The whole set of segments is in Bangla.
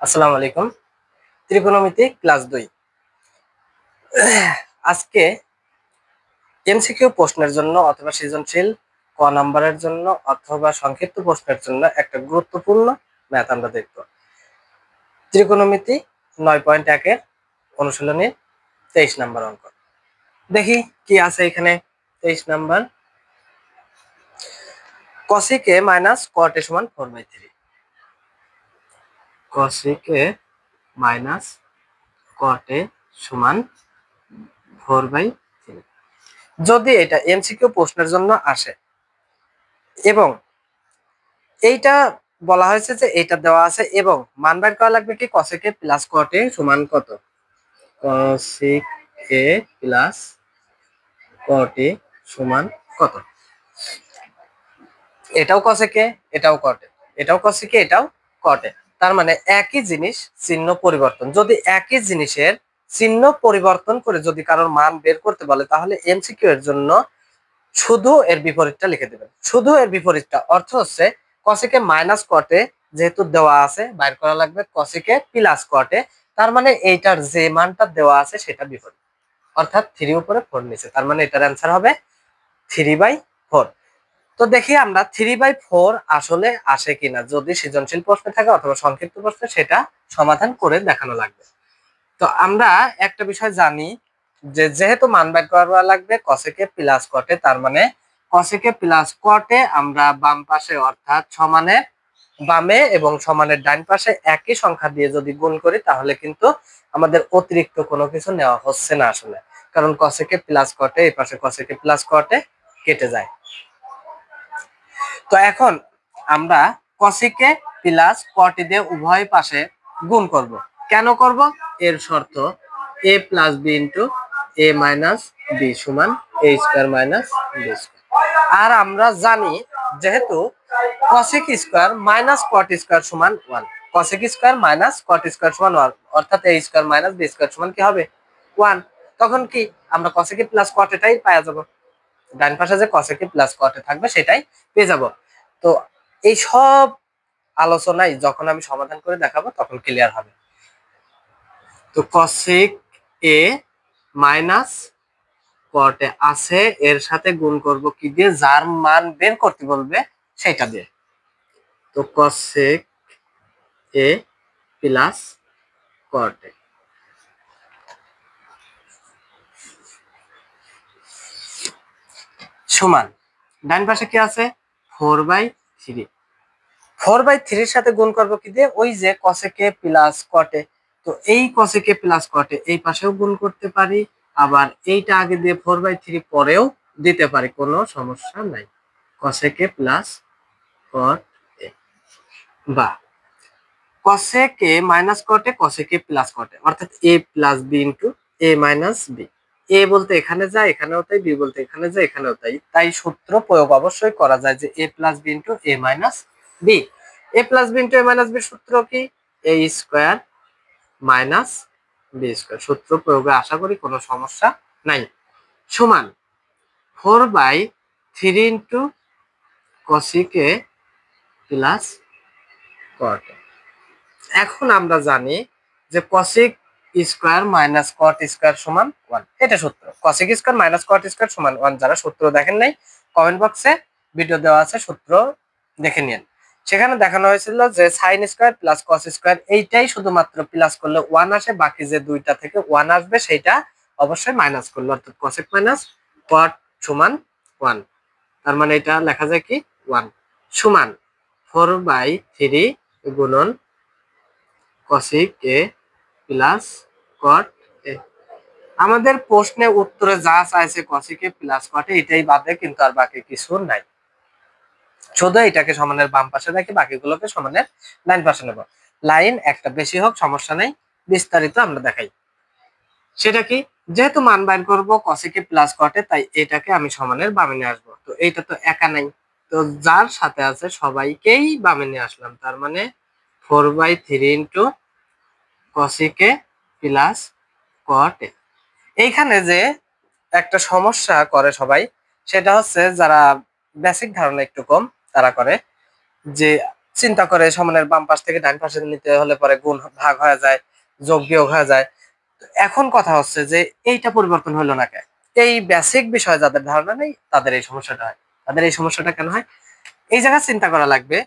আসসালামু আলাইকুম। ত্রিকোণমিতি ক্লাস 2। আজকে এমসিকিউ প্রশ্নের জন্য অথবা সৃজনশীল ক নাম্বারের জন্য অথবা সংক্ষিপ্ত প্রশ্নের জন্য একটা গুরুত্বপূর্ণ ম্যাথ আমরা দেখব। ত্রিকোণমিতি 9.1 এর অনুশীলনী 23 নাম্বার অঙ্ক। দেখি কি আছে এখানে। 23 number, cosec a minus cot a সমান 4/3। cosec a minus cot a সমান 4/3। যদি এটা এমসিকিউ প্রশ্নের জন্য আসে এবং এইটা বলা হয়েছে যে এইটা দেওয়া আছে এবং মান বের করা লাগবে কি cosec a plus cot a সমান কত, cosec a plus cot a সমান কত। এটাও cosec a, এটাও cot a, এটাও cosec a, এটাও cot a। তার মানে একই জিনিস চিহ্ন পরিবর্তন। যদি একই জিনিসের চিহ্ন পরিবর্তন করে যদি কারোর মান বের করতে বলে তাহলে এমসিকিউ এর জন্য শুধু এর বিপরীতটা লিখে দেবেন। শুধু এর বিপরীতটা অর্থ হচ্ছে cosec a minus cot a যেহেতু দেওয়া আছে বাইর করা লাগবে cosec a plus cot a। তার মানে এইটার যে মানটা দেওয়া আছে সেটা বিপরীত, অর্থাৎ 3 উপরে 4 নিচে। তার মানে এটার অ্যান্সার হবে 3/4। তো দেখি আমরা 3/4 আসলে আসে কিনা। যদি সৃজনশীল প্রশ্নে থাকে অথবা সংক্ষিপ্ত প্রশ্নে সেটা সমাধান করে দেখানো লাগবে। তো আমরা একটা বিষয় জানি যে যেহেতু মান বের করা লাগবে cosec a plus cot a, তার মানে cosec a plus cot a আমরা বাম পাশে অর্থাৎ সমানের বামে এবং সমানের ডান পাশে একই সংখ্যা দিয়ে যদি গুণ করি তাহলে কিন্তু আমাদের অতিরিক্ত কোনো কিছু নেওয়া হচ্ছে না আসলে, কারণ cosec a plus cot a এই পাশে cosec a plus cot a কেটে যায়। তো এখন আমরা cosec a plus cot a দিয়ে উভয় পাশে গুণ করব। কেন করব? এর শর্ত a plus b into a minus b সমান a square minus b square. আর আমরা জানি যেহেতু cosec square minus cot square সমান 1, cosec square minus cot square সমান 1, অর্থাৎ a square minus b square সমান কি হবে 1। তখন কি আমরা cosec প্লাস cot এটাই পাওয়া যাব। ডান পাশে যে cosec প্লাস cot থাকবে সেটাই পেয়ে যাব। তো এই সব আলোচনায় যখন আমি সমাধান করে দেখাবো তখন ক্লিয়ার হবে। তো cosec a minus cot a আছে, এর সাথে গুণ করব কি দিয়ে, যার মান বের করতে বলবে সেটা দিয়ে। তো cosec a plus cot a সমান ডান পাশে কি আছে 4/3। 4/3 এর সাথে গুণ করব কি দিয়ে, ওই যে cosec a plus cot a। তো এই cosec a plus cot a এই পাশেও গুণ করতে পারি, আবার এইটা আগে দিয়ে 4/3 পরেও দিতে পারি, কোনো সমস্যা নাই। cosec a plus cot a বা cosec a minus cot a cosec a plus cot a, অর্থাৎ a plus b into a minus b। a বলতে এখানে যায় এখানেও তাই, b বলতে এখানে যায় এখানেও তাই। তাই সূত্র প্রয়োগ অবশ্যই করা যায় যে a plus b into a minus b। a plus b into a minus b সূত্র কি, a square minus b square. সূত্র প্রয়োগে আশা করি কোনো সমস্যা নাই। সমান 4/3 into cosec a plus cot a। এখন আমরা জানি যে cosec square minus cot square সমান 1, এটা সূত্র। cosec square minus cot square সমান 1 যারা সূত্র দেখেন নাই কমেন্ট বক্সে ভিডিও দেওয়া আছে, সূত্র দেখে নিন। সেখানে দেখানো হয়েছিল যে sin square plus cos square এইটাই শুধুমাত্র প্লাস করলে 1 আসে, বাকি যে দুইটা থেকে 1 আসবে সেটা অবশ্যই মাইনাস করলে, অর্থাৎ cosec মাইনাস cot সমান 1। তার মানে এটা লেখা যায় কি 1 সমান 4/3 গুণন cosec a plus cot a। আমাদের প্রশ্নে উত্তরে যা চাইছে cosec a plus cot a এটাই বাদে, কিন্তু আর বাকি কিছু নাই। শুধু এটাকে সমানের বাম পাশে রেখে বাকিগুলোকে সমানের ডান পাশে নেব। লাইন একটা বেশি হোক সমস্যা নেই, বিস্তারিত আমরা দেখাই। সেটা কি, যেহেতু মান বাইর করব cosec a plus cot a তাই এটাকে আমি সমানের বামে নিয়ে আসবো। তো এইটা তো একা নাই, তো যার সাথে আছে সবাইকেই বামে নিয়ে আসলাম। তার মানে 4/3 into cosec a plus cot a। এইখানে যে একটা সমস্যা করে সবাই, সেটা হচ্ছে যারা বেসিক ধারণা একটু কম তারা করে যে চিন্তা করে সমানের বাম পাশ থেকে ডান পাশে নিতে হলে পরে গুণ ভাগ হয়ে যায়, যোগ বিয়োগ হয়ে যায়। এখন কথা হচ্ছে যে এইটা পরিবর্তন হলো না কেন? এই বেসিক বিষয় যাদের ধারণা নেই তাদের এই সমস্যাটা হয়। তাদের এই সমস্যাটা কেন হয়? এই জায়গায় চিন্তা করা লাগবে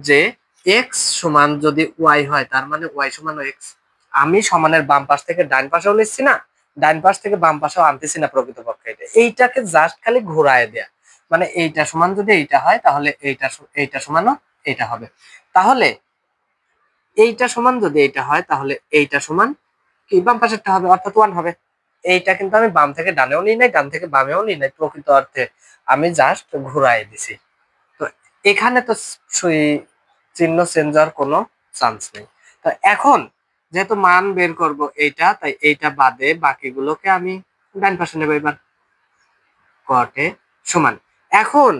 যে এক্স সমান যদি ওয়াই হয়, তার মানে ওয়াই সমান এক্স। আমি সমানের বাম পাশ থেকে ডান পাশেও নিচ্ছি না, ডান পাশ থেকে বাম পাশেও আনতেছি না, প্রকৃতপক্ষে এইটাকে জাস্ট খালি ঘোরায় দেয়া। মানে এইটা সমান যদি এইটা হয় তাহলে এইটা সমানও এইটা হবে। তাহলে এইটা সমান যদি এইটা হয় তাহলে এইটা সমান কি বাম পাশেরটা হবে, অর্থাৎ 1 হবে। এইটা কিন্তু আমি বাম থেকে ডানেও নিই নাই, ডান থেকে বামেও নিই নাই, প্রকৃত অর্থে আমি জাস্ট ঘুরাই দিছি। তো এখানে তো সুই চিহ্ন চেঞ্জ হওয়ার কোনো চান্স নেই। তো এখন যেহেতু মান বের করব এইটা, তাই এইটা বাদে বাকিগুলোকে আমি ডান পাশে নেব। এবার কটে সমান, এখন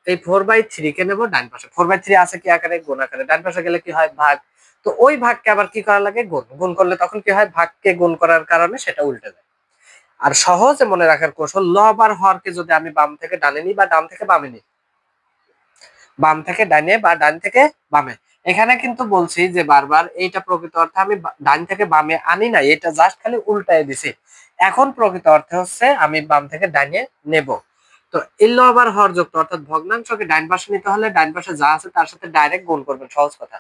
এই 4/3 কে নেব ডান পাশে। 4/3 আছে কি আকারে? গুণ আকারে। ডান পাশে গেলে কি হয়? ভাগ। তো ওই ভাগকে আবার কি করা লাগে? গুণ। গুণ করলে তখন কি হয়? ভাগকে গুণ করার কারণে সেটা উল্টে যায়। আর সহজে মনে রাখার কৌশল, লব আর হরকে যদি আমি বাম থেকে ডানে নিই বা ডান থেকে বামে নিই, বাম থেকে ডানে বা ডান থেকে বামে, এখানে কিন্তু বলছি যে বারবার এইটা প্রকৃত অর্থে আমি ডান থেকে বামে আনি না, এটা জাস্ট খালি উল্টায় দিছি। এখন প্রকৃত অর্থে হচ্ছে আমি বাম থেকে ডানে নেব। তো এই লব আর হর যুক্ত অর্থাৎ ভগ্নাংশকে ডান পাশে নিতে হলে ডান পাশে যা আছে তার সাথে ডাইরেক্ট গুণ করবেন। সহজ কথা,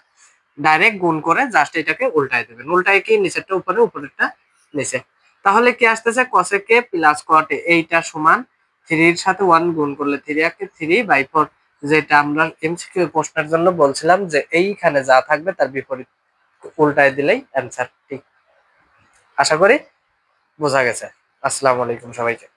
ডাইরেক্ট গুণ করে জাস্ট এটাকে উল্টায় দেবেন। উল্টায় কি? নিচেরটা উপরে, উপরেরটা নিচে। তাহলে কি আসতেছে? cosec a plus cot a, এইটা সমান 3 এর সাথে 1 গুণ করলে 3 3/4, যেটা আমরা এমসিকিউ প্রশ্নের জন্য বলছিলাম যে এইখানে যা থাকবে তার বিপরীত উল্টায় দিলেই অ্যান্সার ঠিক। আশা করি বোঝা গেছে। আসসালামু আলাইকুম সবাইকে।